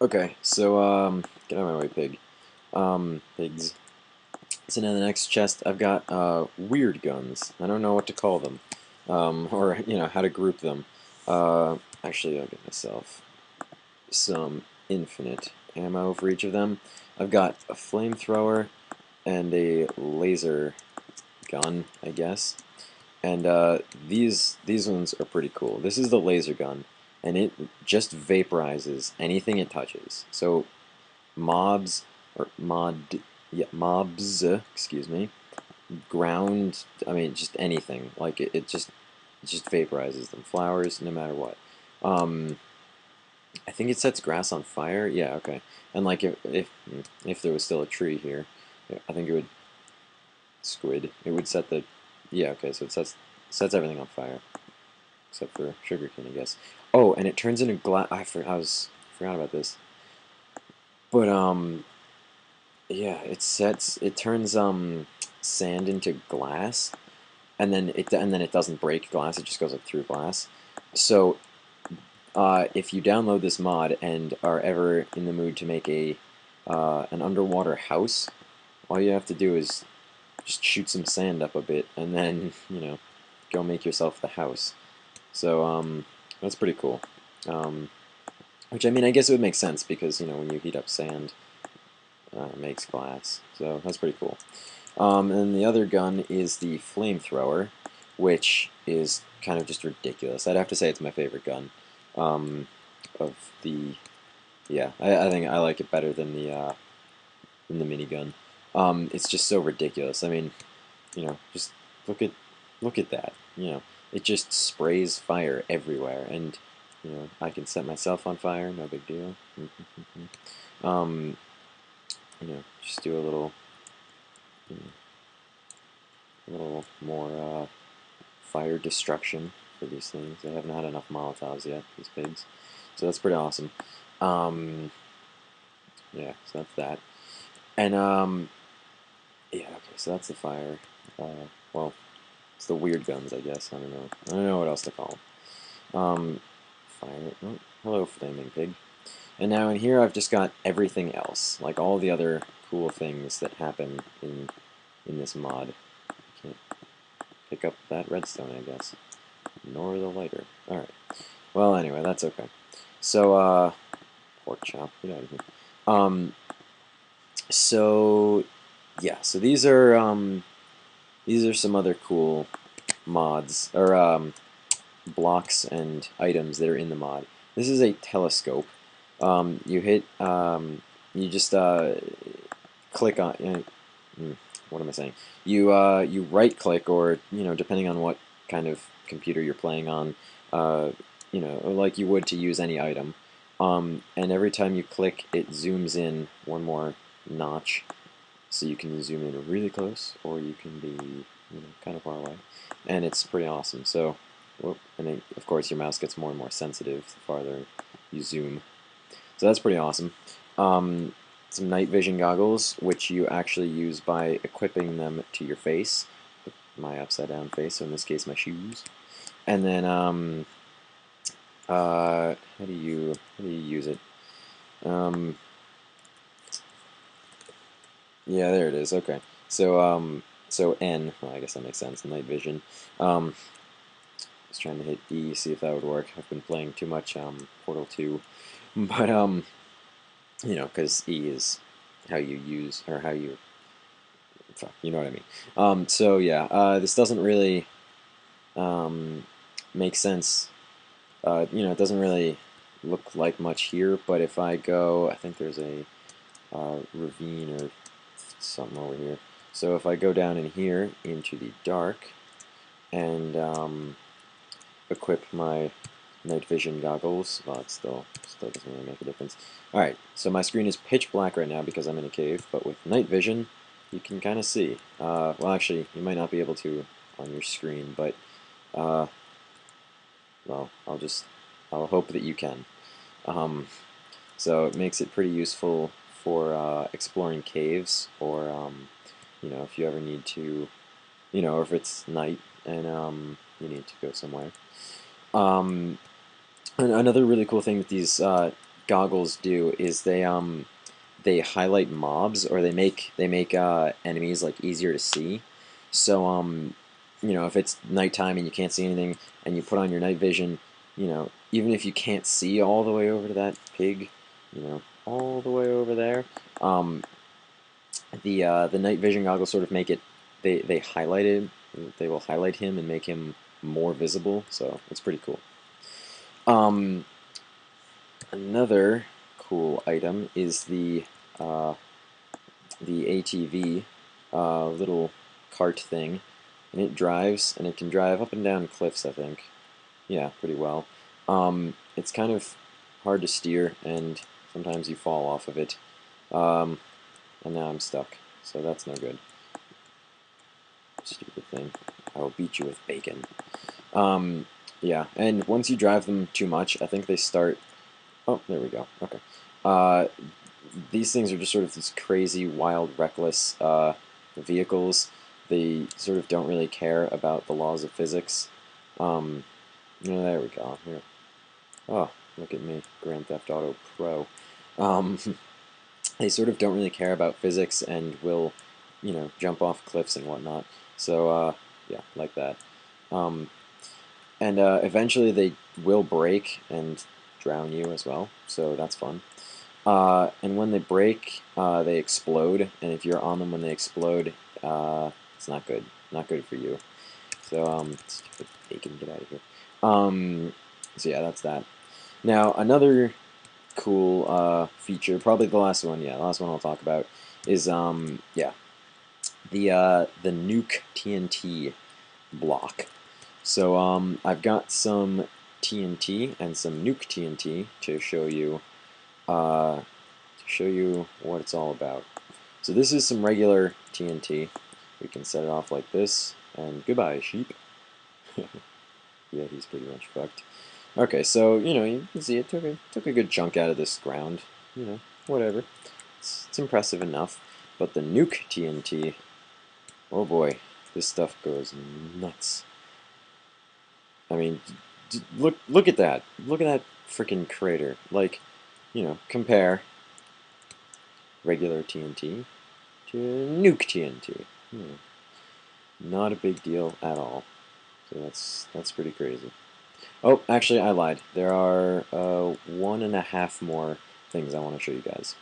Okay, so get out of my way, pig. Pigs. So now the next chest, I've got weird guns. I don't know what to call them, or how to group them. Actually, I'll get myself some infinite ammo for each of them. I've got a flamethrower and a laser gun, I guess. And these ones are pretty cool. This is the laser gun, and it just vaporizes anything it touches. So mobs or mobs, excuse me, ground. I mean, just anything. Like it just vaporizes them. Flowers, no matter what. Um, I think it sets grass on fire. Yeah, okay. And like if there was still a tree here, I think it would squid. It would set the yeah. Okay, so it sets everything on fire except for sugarcane, I guess. Oh, and it turns into glass. Forgot about this. But yeah, it turns sand into glass, and then it doesn't break glass. It just goes up through glass. So if you download this mod and are ever in the mood to make an underwater house, all you have to do is just shoot some sand up a bit, and then go make yourself the house. So that's pretty cool. Um, which I mean, I guess it would make sense because when you heat up sand, it makes glass. So that's pretty cool. And the other gun is the flamethrower, which is kind of just ridiculous. I'd have to say it's my favorite gun. Of the Yeah, I think I like it better than the minigun. It's just so ridiculous. I mean, just look at look at that. It just sprays fire everywhere, and I can set myself on fire, no big deal. um, just do you know, a little more fire destruction for these things. They haven't had enough Molotovs yet, these pigs, so that's pretty awesome. Um, yeah, so that's that, and yeah, okay, so that's the fire. Well, it's the weird guns, I guess. I don't know. I don't know what else to call them. Fire. Oh, hello, flaming pig. And now in here, I've just got everything else, like all the other cool things that happen in this mod. I can't pick up that redstone, I guess, nor the lighter. All right. Well, anyway, that's okay. So, pork chop. Get out of here. Um, so yeah. So these are some other cool mods or blocks and items that are in the mod. This is a telescope. You just click on. What am I saying? You right click, or depending on what kind of computer you're playing on, like you would to use any item. And every time you click, it zooms in one more notch, so you can zoom in really close, or you can be kind of far away, and it's pretty awesome. So, and then, of course, your mouse gets more and more sensitive the farther you zoom. So that's pretty awesome. Um, some night vision goggles, which you actually use by equipping them to your face, my upside down face, so in this case my shoes. And then how do you use it? Um, yeah, there it is. Okay. So N, well, I guess that makes sense. Night vision. I was trying to hit E, see if that would work. I've been playing too much Portal 2, but because E is how you use or how you, fuck, you know what I mean. So yeah, this doesn't really um, make sense. It doesn't really look like much here, but if I go, I think there's a ravine or something over here. So if I go down in here into the dark and equip my night vision goggles, well, it still doesn't really make a difference. Alright, so my screen is pitch black right now because I'm in a cave, but with night vision, you can kind of see. Well, actually, you might not be able to on your screen, but, well, I'll hope that you can. Um, so it makes it pretty useful for exploring caves, or if you ever need to, or if it's night and you need to go somewhere. Um, another really cool thing that these goggles do is they highlight mobs, or they make enemies like easier to see. So you know, if it's nighttime and you can't see anything, and you put on your night vision, you know, even if you can't see all the way over to that pig, you know, all the way over there, the night vision goggles sort of make it, they highlight it, they will highlight him and make him more visible. So it's pretty cool. Um, Another cool item is the ATV little cart thing, and it drives, and it can drive up and down cliffs, I think. Yeah, pretty well. It's kind of hard to steer, and sometimes you fall off of it. Um, and now I'm stuck, so that's no good. Stupid thing. I will beat you with bacon. Um, yeah, and once you drive them too much, I think they start... Oh, there we go. Okay. Uh, these things are just sort of these crazy, wild, reckless vehicles. They sort of don't really care about the laws of physics. There we go. Here. Oh, look at me, Grand Theft Auto Pro. Um, they sort of don't really care about physics and will, you know, jump off cliffs and whatnot. So, yeah, like that. Um, and eventually they will break and drown you as well, so that's fun. And when they break, they explode, and if you're on them when they explode, it's not good. Not good for you. So, stupid bacon, get out of here. So yeah, that's that. Now, another cool feature, probably the last one, yeah, the last one I'll talk about, is, yeah, the Nuke TNT block. So, I've got some TNT and some Nuke TNT to show you what it's all about. So this is some regular TNT. We can set it off like this, and goodbye, sheep. Yeah, he's pretty much fucked. Okay, so, you know, you can see it took a good chunk out of this ground. You know, whatever. It's impressive enough. But the Nuke TNT, oh boy, this stuff goes nuts. I mean, look at that. Look at that freaking crater. Like, you know, compare regular TNT to Nuke TNT. Not a big deal at all. So that's pretty crazy. Oh, actually, I lied. There are one and a half more things I want to show you guys.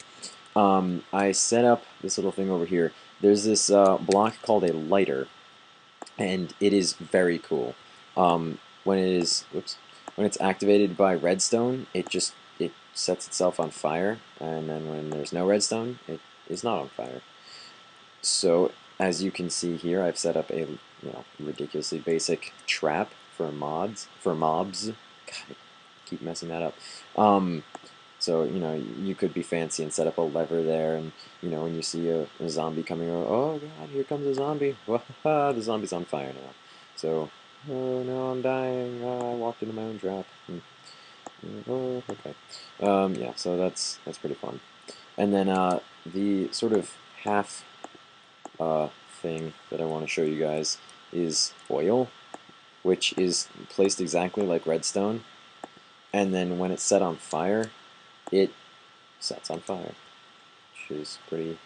I set up this little thing over here. There's this block called a lighter, and it is very cool. When it is, whoops, when it's activated by redstone, it sets itself on fire, and then when there's no redstone, it is not on fire. So as you can see here, I've set up a ridiculously basic trap for mobs. God, I keep messing that up. So you know, you could be fancy and set up a lever there, and you know, when you see a zombie coming over, oh god, here comes a zombie. The zombie's on fire now. So, oh no, I'm dying. I walked into my own trap. Oh, okay. Yeah, so that's pretty fun. And then the sort of half thing that I want to show you guys is oil, which is placed exactly like redstone, and then when it's set on fire, it sets on fire, which is pretty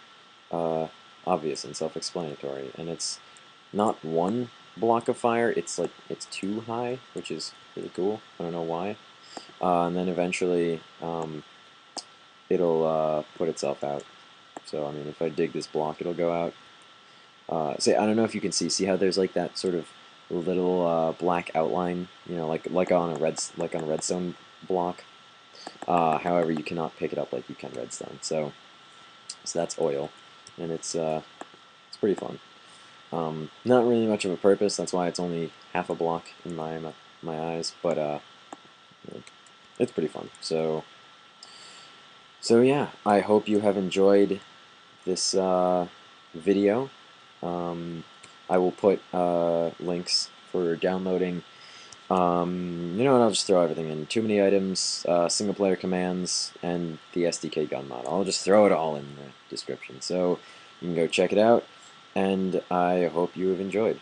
obvious and self-explanatory. And it's not one block of fire, it's like it's too high, which is really cool. I don't know why. And then eventually it'll put itself out. So I mean, if I dig this block, it'll go out. Say, I don't know if you can see how there's like that sort of little black outline, you know, like on a redstone block. However, you cannot pick it up like you can redstone. So that's oil, and it's pretty fun. Not really much of a purpose. That's why it's only half a block in my eyes, but it's pretty fun. So yeah, I hope you have enjoyed this video. I will put links for downloading. You know what, I'll just throw everything in. Too many items, single player commands, and the SDK Gun Mod. I'll just throw it all in the description. So you can go check it out, and I hope you have enjoyed.